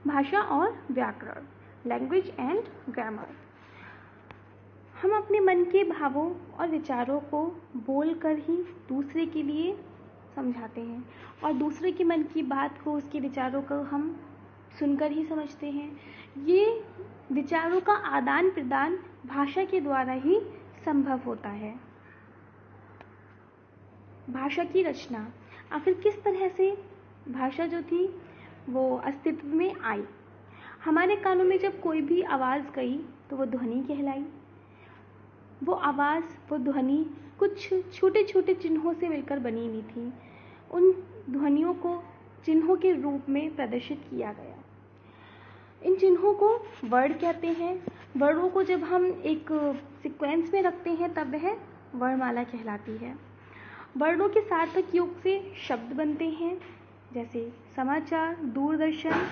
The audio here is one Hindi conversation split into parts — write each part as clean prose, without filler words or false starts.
भाषा और व्याकरण, लैंग्वेज एंड ग्रामर। हम अपने मन के भावों और विचारों को बोलकर ही दूसरे के लिए समझाते हैं और दूसरे के मन की बात को, उसके विचारों को हम सुनकर ही समझते हैं। ये विचारों का आदान प्रदान भाषा के द्वारा ही संभव होता है। भाषा की रचना, आखिर किस तरह से भाषा जो थी वो अस्तित्व में आई। हमारे कानों में जब कोई भी आवाज़ गई तो वो ध्वनि कहलाई। वो आवाज़, वो ध्वनि कुछ छोटे छोटे चिन्हों से मिलकर बनी हुई थी। उन ध्वनियों को चिन्हों के रूप में प्रदर्शित किया गया। इन चिन्हों को वर्ड कहते हैं। वर्डों को जब हम एक सीक्वेंस में रखते हैं तब वह वर्णमाला कहलाती है। वर्णों के सार्थक योग से शब्द बनते हैं, जैसे समाचार, दूरदर्शन।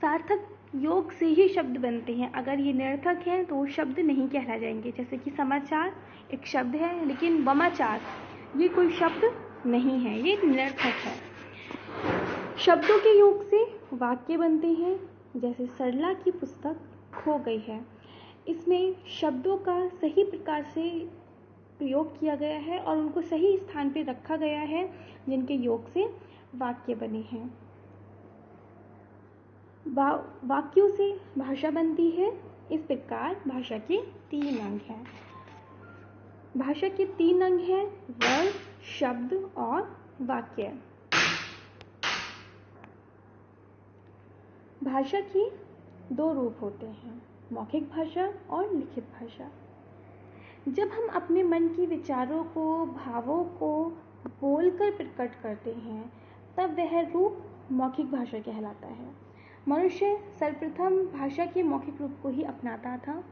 सार्थक योग से ही शब्द बनते हैं। अगर ये निरर्थक हैं तो वो शब्द नहीं कहला जाएंगे। जैसे कि समाचार एक शब्द है, लेकिन वामाचार ये कोई शब्द नहीं है, ये निरर्थक है। शब्दों के योग से वाक्य बनते हैं, जैसे सरला की पुस्तक खो गई है। इसमें शब्दों का सही प्रकार से प्रयोग किया गया है और उनको सही स्थान पर रखा गया है, जिनके योग से वाक्य बने हैं। वाक्यों से भाषा बनती है। इस प्रकार भाषा के 3 अंग हैं। भाषा के 3 अंग हैं, वर्ड, शब्द और वाक्य। भाषा के 2 रूप होते हैं, मौखिक भाषा और लिखित भाषा। जब हम अपने मन के विचारों को, भावों को बोलकर प्रकट करते हैं तब वह रूप मौखिक भाषा कहलाता है। मनुष्य सर्वप्रथम भाषा के मौखिक रूप को ही अपनाता था।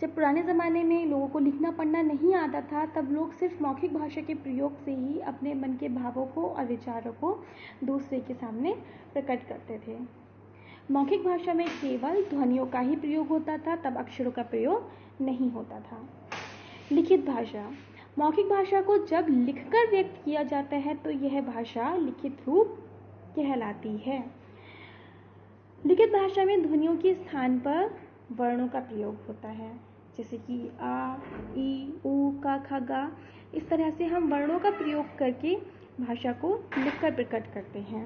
जब पुराने ज़माने में लोगों को लिखना पढ़ना नहीं आता था तब लोग सिर्फ मौखिक भाषा के प्रयोग से ही अपने मन के भावों को और विचारों को दूसरे के सामने प्रकट करते थे। मौखिक भाषा में केवल ध्वनियों का ही प्रयोग होता था, तब अक्षरों का प्रयोग नहीं होता था। लिखित भाषा, मौखिक भाषा को जब लिखकर व्यक्त किया जाता है तो यह भाषा लिखित रूप कहलाती है। लिखित भाषा में ध्वनियों के स्थान पर वर्णों का प्रयोग होता है, जैसे कि आ, ई, ऊ, का, खा, गा। इस तरह से हम वर्णों का प्रयोग करके भाषा को लिखकर प्रकट करते हैं।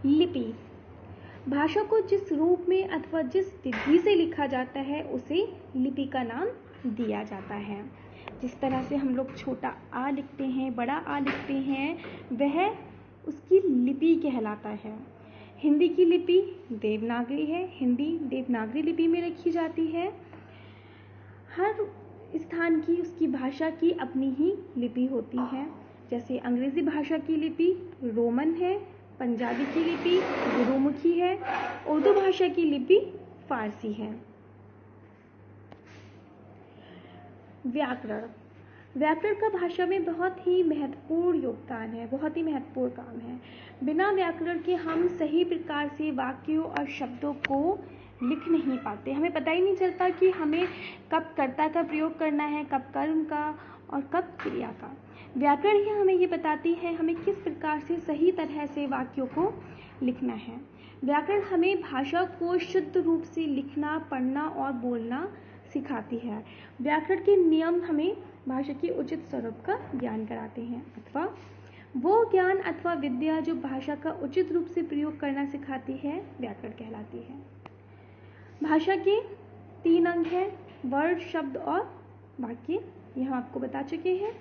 लिपि, भाषा को जिस रूप में अथवा जिस विधि से लिखा जाता है उसे लिपि का नाम दिया जाता है। जिस तरह से हम लोग छोटा आ लिखते हैं, बड़ा आ लिखते हैं, वह उसकी लिपि कहलाता है। हिंदी की लिपि देवनागरी है। हिंदी देवनागरी लिपि में रखी जाती है। हर स्थान की उसकी भाषा की अपनी ही लिपि होती है। जैसे अंग्रेजी भाषा की लिपि रोमन है, पंजाबी की लिपि गुरुमुखी है, उर्दू भाषा की लिपि फारसी है। व्याकरण, व्याकरण का भाषा में बहुत ही महत्वपूर्ण योगदान है, बहुत ही महत्वपूर्ण काम है। बिना व्याकरण के हम सही प्रकार से वाक्यों और शब्दों को लिख नहीं पाते। हमें पता ही नहीं चलता कि हमें कब कर्ता का प्रयोग करना है, कब कर्म का और कब क्रिया का। व्याकरण ही हमें ये बताती है हमें किस प्रकार से सही तरह से वाक्यों को लिखना है। व्याकरण हमें भाषा को शुद्ध रूप से लिखना, पढ़ना और बोलना सिखाती है। व्याकरण के नियम हमें भाषा के उचित स्वरूप का ज्ञान कराते हैं, अथवा वो ज्ञान अथवा विद्या जो भाषा का उचित रूप से प्रयोग करना सिखाती है व्याकरण कहलाती है। भाषा के 3 अंग हैं, वर्ड, शब्द और वाक्य। यह हम आपको बता चुके हैं।